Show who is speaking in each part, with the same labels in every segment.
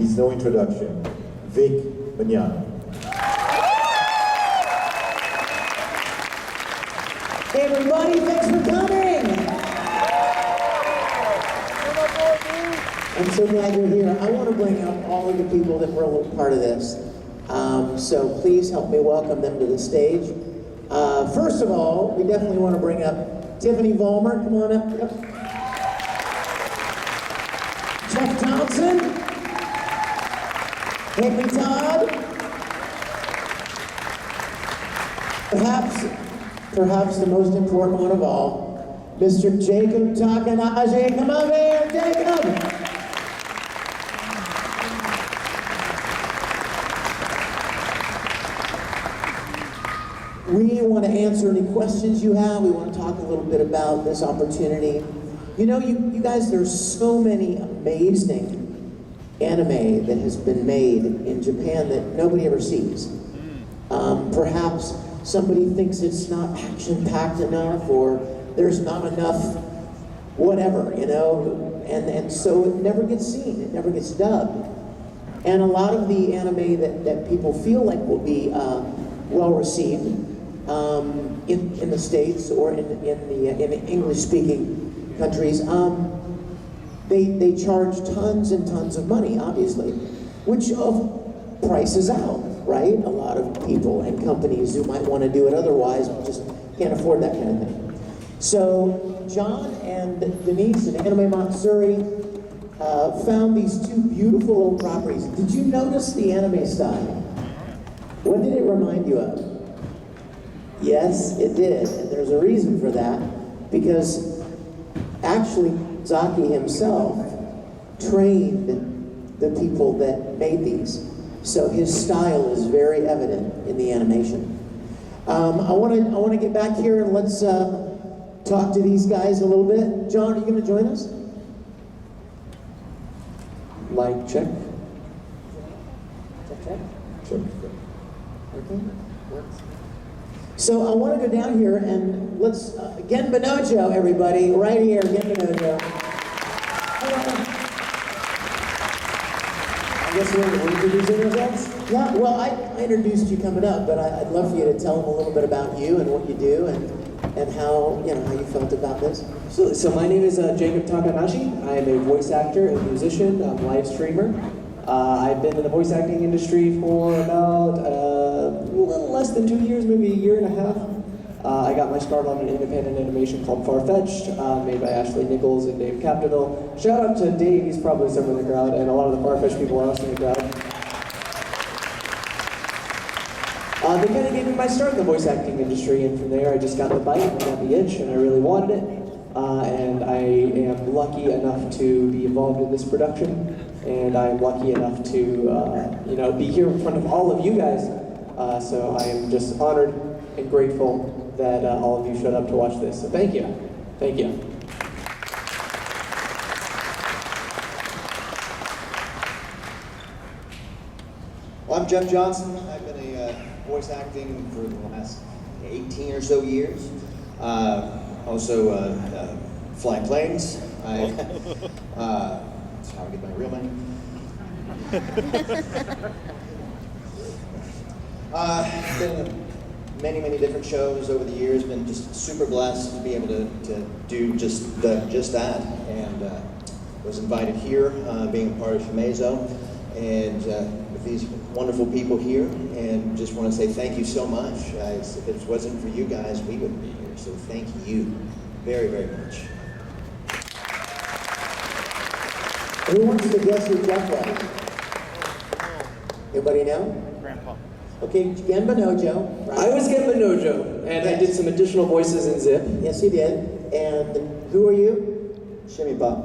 Speaker 1: needs no introduction. Vic Mignogna.
Speaker 2: Hey everybody, thanks for coming! I'm so glad you're here. I want to bring up all of the people that were a little part of this. So please help me welcome them to the stage. First of all, we definitely want to bring up Tiffany Volmer. Come on up. Yep. Jeff Thompson. Haleigh Todd. Perhaps the most important one of all, Mr. Jacob Takanashi. Come over here, Jacob! We want to answer any questions you have. We want to talk a little bit about this opportunity. You know, you guys, there's so many amazing anime that has been made in Japan that nobody ever sees. Perhaps somebody thinks it's not action-packed enough, or there's not enough whatever, you know, and so it never gets seen, it never gets dubbed. And a lot of the anime that people feel like will be well-received in the States or in the English-speaking countries, they charge tons and tons of money, obviously, which prices out, right? A lot of people and companies who might want to do it otherwise just can't afford that kind of thing. So John and Denise and Anime Matsuri found these two beautiful little properties. Did you notice the anime style? What did it remind you of? Yes, it did, and there's a reason for that, because actually Zaki himself trained the people that made these. So his style is very evident in the animation. I want to get back here and let's talk to these guys a little bit. John, are you going to join us? Mic check. Check. Okay. So I want to go down here and let's Genbanojo, everybody, right here, Genbanojo. I guess we're introducing ourselves? Yeah, well, I introduced you coming up, but I'd love for you to tell them a little bit about you and what you do and how you felt about this.
Speaker 3: So my name is Jacob Takanashi. I'm a voice actor and musician, I'm a live streamer. I've been in the voice acting industry for about a little less than 2 years, maybe a year and a half. I got my start on an independent animation called Farfetched, made by Ashley Nichols and Dave Capital. Shout out to Dave, he's probably somewhere in the crowd, and a lot of the Farfetched people are also in the crowd. They kind of gave me my start in the voice acting industry, and from there I just got the bite and got the itch, and I really wanted it. And I am lucky enough to be involved in this production, and I'm lucky enough to be here in front of all of you guys. So I am just honored and grateful that all of you showed up to watch this. So thank you. Thank you.
Speaker 4: Well, I'm Jeff Johnson. I've been voice acting for the last 18 or so years. Also flying planes. That's how I get my real money. Been in many different shows over the years. Been just super blessed to be able to do just that, and was invited here, being a part of Shimezo, and with these wonderful people here, and just want to say thank you so much. If it wasn't for you guys, we wouldn't be here. So thank you very much.
Speaker 2: Who wants to guess who Jeff was? Anybody know?
Speaker 5: Grandpa.
Speaker 2: Okay, Genbanojo. Right?
Speaker 3: I was Genbanojo, and I did some additional voices in Zip.
Speaker 2: Yes, you did. And who are you?
Speaker 4: Shimmy Bob.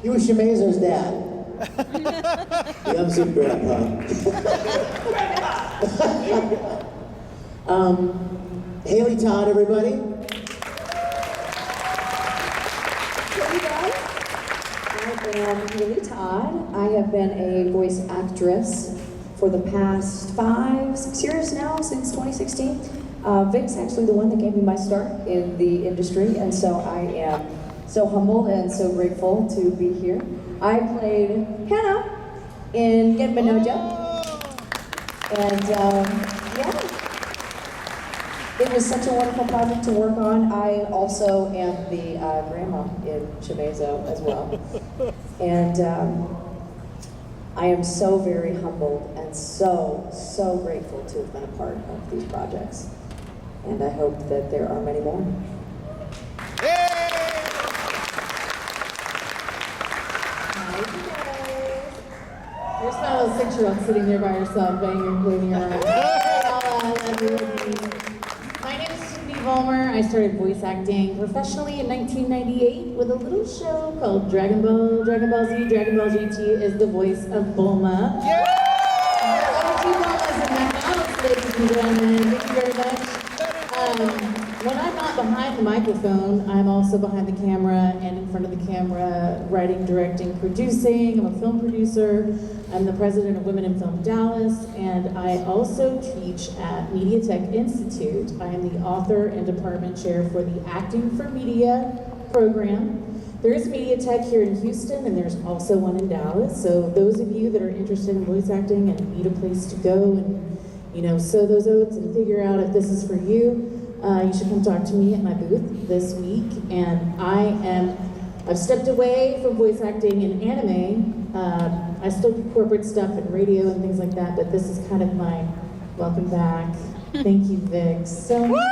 Speaker 2: You were Shimezo's dad. The unseen grandpa. Haleigh Todd, everybody.
Speaker 6: Hey guys, I am Haleigh Todd. I have been a voice actress for the past 5-6 years now, since 2016. Vic's actually the one that gave me my start in the industry, and so I am so humbled and so grateful to be here. I played Hannah in Genbanojo. And yeah, it was such a wonderful project to work on. I also am the grandma in Shimezo as well. And I am so very humbled and so grateful to have been a part of these projects. And I hope that there are many more.
Speaker 5: There's not a little 6-year-old sitting there by herself, waving her arms. My name is Tiffany Volmer. I started voice acting professionally in 1998 with a little show called Dragon Ball Z. Dragon Ball GT is the voice of Bulma. Yeah! Bulma's in my house, ladies and gentlemen. Thank you very much. When I'm not behind the microphone, I'm also behind the camera and in front of the camera, writing, directing, producing. I'm a film producer. I'm the president of Women in Film Dallas, and I also teach at Mediatek Institute. I am the author and department chair for the Acting for Media program. There is Mediatek here in Houston, and there's also one in Dallas. So those of you that are interested in voice acting and need a place to go and sow those oats and figure out if this is for you, you should come talk to me at my booth this week. And I've stepped away from voice acting in anime. I still do corporate stuff and radio and things like that, but this is kind of my welcome back. Thank you, Vic, so much.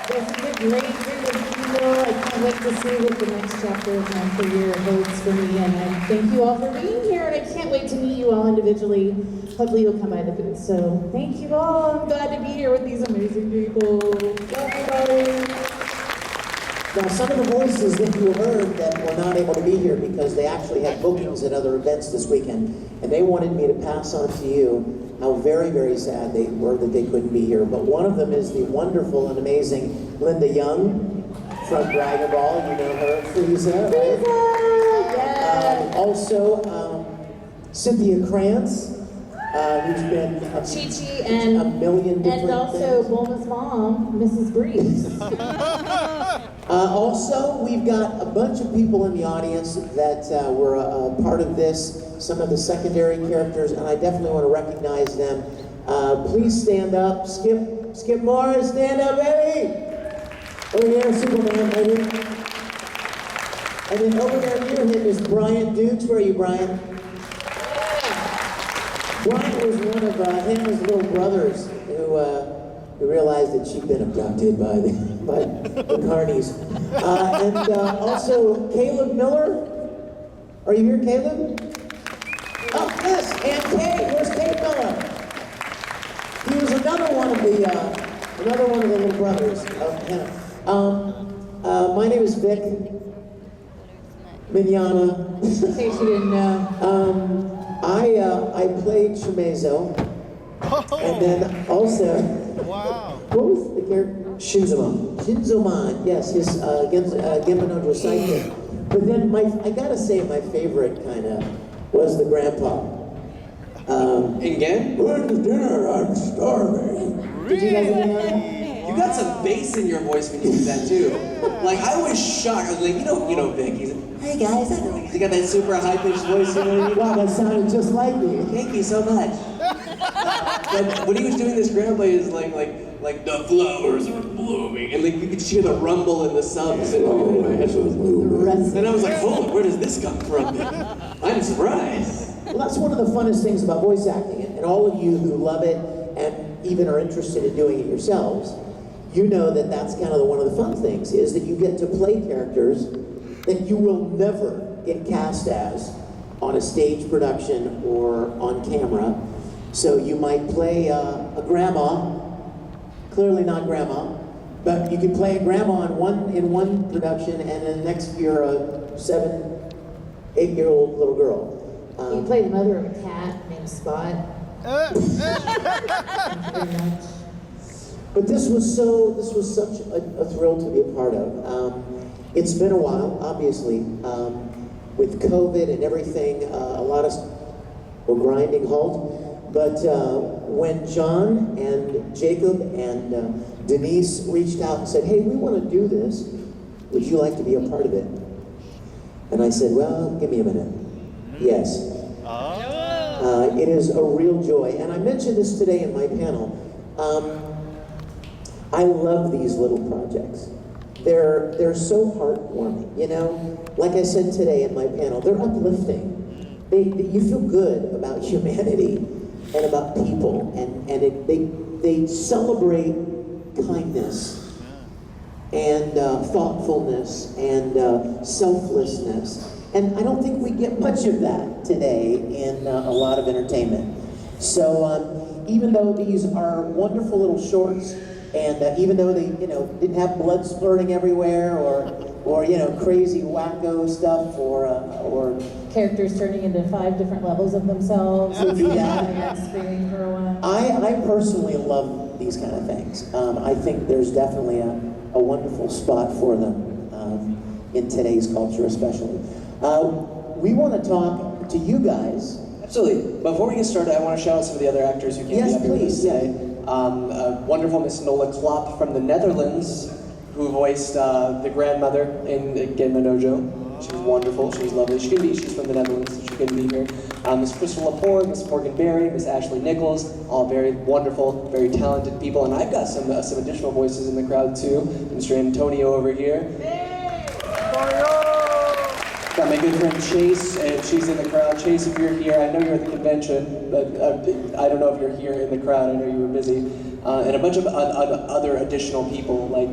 Speaker 5: This is a great group of people. I can't wait to see what the next chapter of my career holds for me. And I thank you all for being here, and I can't wait to meet you all individually. Hopefully you'll come by the booth. So thank you all. I'm glad to be here with these amazing people. Everybody.
Speaker 2: Now, some of the voices that you heard that were not able to be here because they actually had bookings at other events this weekend, and they wanted me to pass on to you how very, very sad they were that they couldn't be here. But one of them is the wonderful and amazing Linda Young from Dragon Ball. You know her, Frieza, right?
Speaker 6: Yes.
Speaker 2: Also, Cynthia Krantz, who's been
Speaker 6: Chi-Chi
Speaker 2: a million different
Speaker 6: and also
Speaker 2: things.
Speaker 6: Bulma's mom, Mrs. Breeze.
Speaker 2: Also, we've got a bunch of people in the audience that were a part of this, some of the secondary characters, and I definitely want to recognize them. Please stand up. Skip Morris, stand up, baby! Over here, Superman, baby. And then over there near him is Brian Dukes. Where are you, Brian? Brian was one of Hannah's little brothers who realized that she'd been abducted by the carnies. And also Caleb Miller. Are you here, Caleb? Oh, yes, and Kate. Where's Kate Miller? He was another one of the little brothers of Hannah. My name is Vic Mignogna.
Speaker 5: In case you didn't know.
Speaker 2: I played Shimezo, and then also, what was the character? Shinzoman, yes, his Genbanojo sidekick. But then I gotta say, my favorite kind of was the grandpa.
Speaker 3: Again?
Speaker 2: Where's dinner? I'm starving.
Speaker 5: Did you guys know that?
Speaker 3: You got some bass in your voice when you did that too. Like I was shocked. I was like, you know, Vic. He's like, hey guys, I know. He got that super high pitched voice.
Speaker 2: Wow, that sounded just like me.
Speaker 3: Thank you so much. But when he was doing this grandpa, is like the flowers are blooming, and like you could hear the rumble in the subs. And I was like, hold on, where does this come from? I'm surprised.
Speaker 2: Well, that's one of the funnest things about voice acting, and all of you who love it and even are interested in doing it yourselves, you know that that's kind of one of the fun things, is that you get to play characters that you will never get cast as on a stage production or on camera. So you might play a grandma, clearly not grandma, but you can play a grandma in one production, and then next year a 7, 8-year-old little girl.
Speaker 5: You played the mother of a cat named Spot. Thank you very much.
Speaker 2: But this was such a thrill to be a part of. It's been a while, obviously, with COVID and everything. A lot of us were grinding halt. But when John and Jacob and Denise reached out and said, "Hey, we want to do this. Would you like to be a part of it?" And I said, "Well, give me a minute." Yes. It is a real joy. And I mentioned this today in my panel. I love these little projects. They're so heartwarming, you know? Like I said today in my panel, they're uplifting. You feel good about humanity and about people, and they celebrate kindness and thoughtfulness and selflessness. And I don't think we get much of that today in a lot of entertainment. So even though these are wonderful little shorts, and even though they didn't have blood splurting everywhere or crazy wacko stuff or
Speaker 5: Characters turning into 5 different levels of themselves.
Speaker 2: Yeah.
Speaker 5: And screaming for a while.
Speaker 2: I personally love these kind of things. I think there's definitely a wonderful spot for them in today's culture, especially. We want to talk to you guys.
Speaker 3: Absolutely. Before we get started, I want to shout out some of the other actors who came
Speaker 2: Yes,
Speaker 3: up here with us
Speaker 2: please,
Speaker 3: today. Wonderful Miss Nola Klopp from the Netherlands, who voiced the grandmother in Genbanojo. She's wonderful. She's lovely. She's from the Netherlands, so she couldn't be here. Miss Crystal Lepore, Miss Morgan Berry, Miss Ashley Nichols, all very wonderful, very talented people. And I've got some additional voices in the crowd too. Mr. Antonio over here. Got my good friend Chase, and she's in the crowd. Chase, if you're here, I know you're at the convention, but I don't know if you're here in the crowd. I know you were busy. And a bunch of other additional people, like,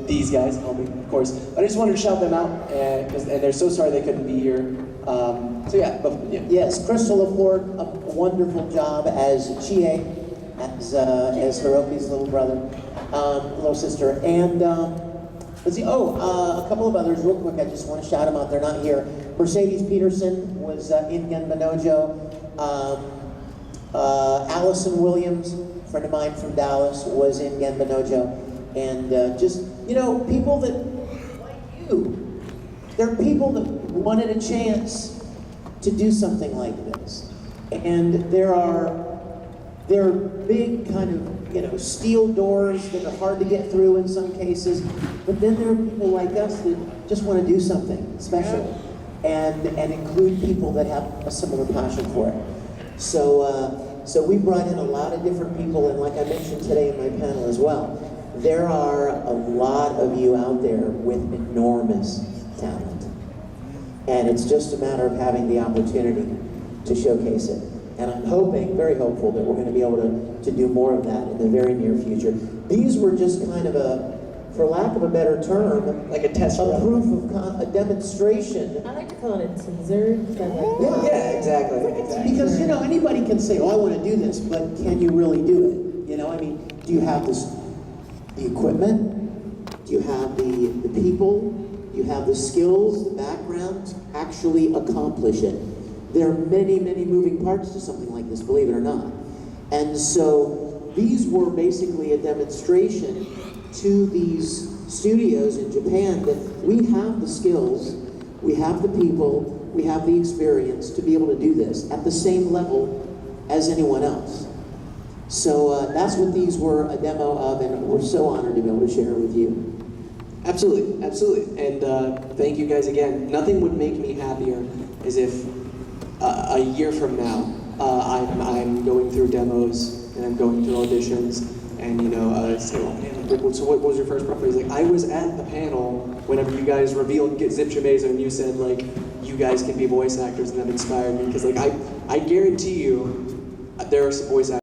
Speaker 3: these guys, of course. But I just wanted to shout them out, and they're so sorry they couldn't be here. Yeah.
Speaker 2: Yes, Crystal Lepore, a wonderful job as Chie, as Hiroki's little sister, and let's see. A couple of others, real quick. I just want to shout them out. They're not here. Mercedes Peterson was in Genbanojo. Allison Williams, a friend of mine from Dallas, was in Genbanojo. And people that, like you, they're people that wanted a chance to do something like this. And there are big kind of, steel doors that are hard to get through in some cases, but then there are people like us that just want to do something special and include people that have a similar passion for it. So we brought in a lot of different people, and like I mentioned today in my panel as well, there are a lot of you out there with enormous talent. And it's just a matter of having the opportunity to showcase it. And I'm hoping, very hopeful, that we're going to be able to do more of that in the very near future. These were just kind of for lack of a better term,
Speaker 3: Like a test
Speaker 2: a
Speaker 3: run.
Speaker 2: proof of a demonstration.
Speaker 5: I like to call it a teaser.
Speaker 3: Yeah, exactly.
Speaker 2: Because, anybody can say, I want to do this, but can you really do it? Do you have the equipment? Do you have the people? Do you have the skills, the background to actually accomplish it? There are many, many moving parts to something like this, believe it or not. And so these were basically a demonstration to these studios in Japan that we have the skills, we have the people, we have the experience to be able to do this at the same level as anyone else. So that's what these were a demo of, and we're so honored to be able to share it with you.
Speaker 3: Absolutely. And thank you guys again. Nothing would make me happier is if a year from now I'm going through demos and I'm going through auditions and say, oh man, so what was your first preference? Like, I was at the panel whenever you guys revealed Zip Shimezo and you said like you guys can be voice actors, and that inspired me because like I guarantee you there are some voice actors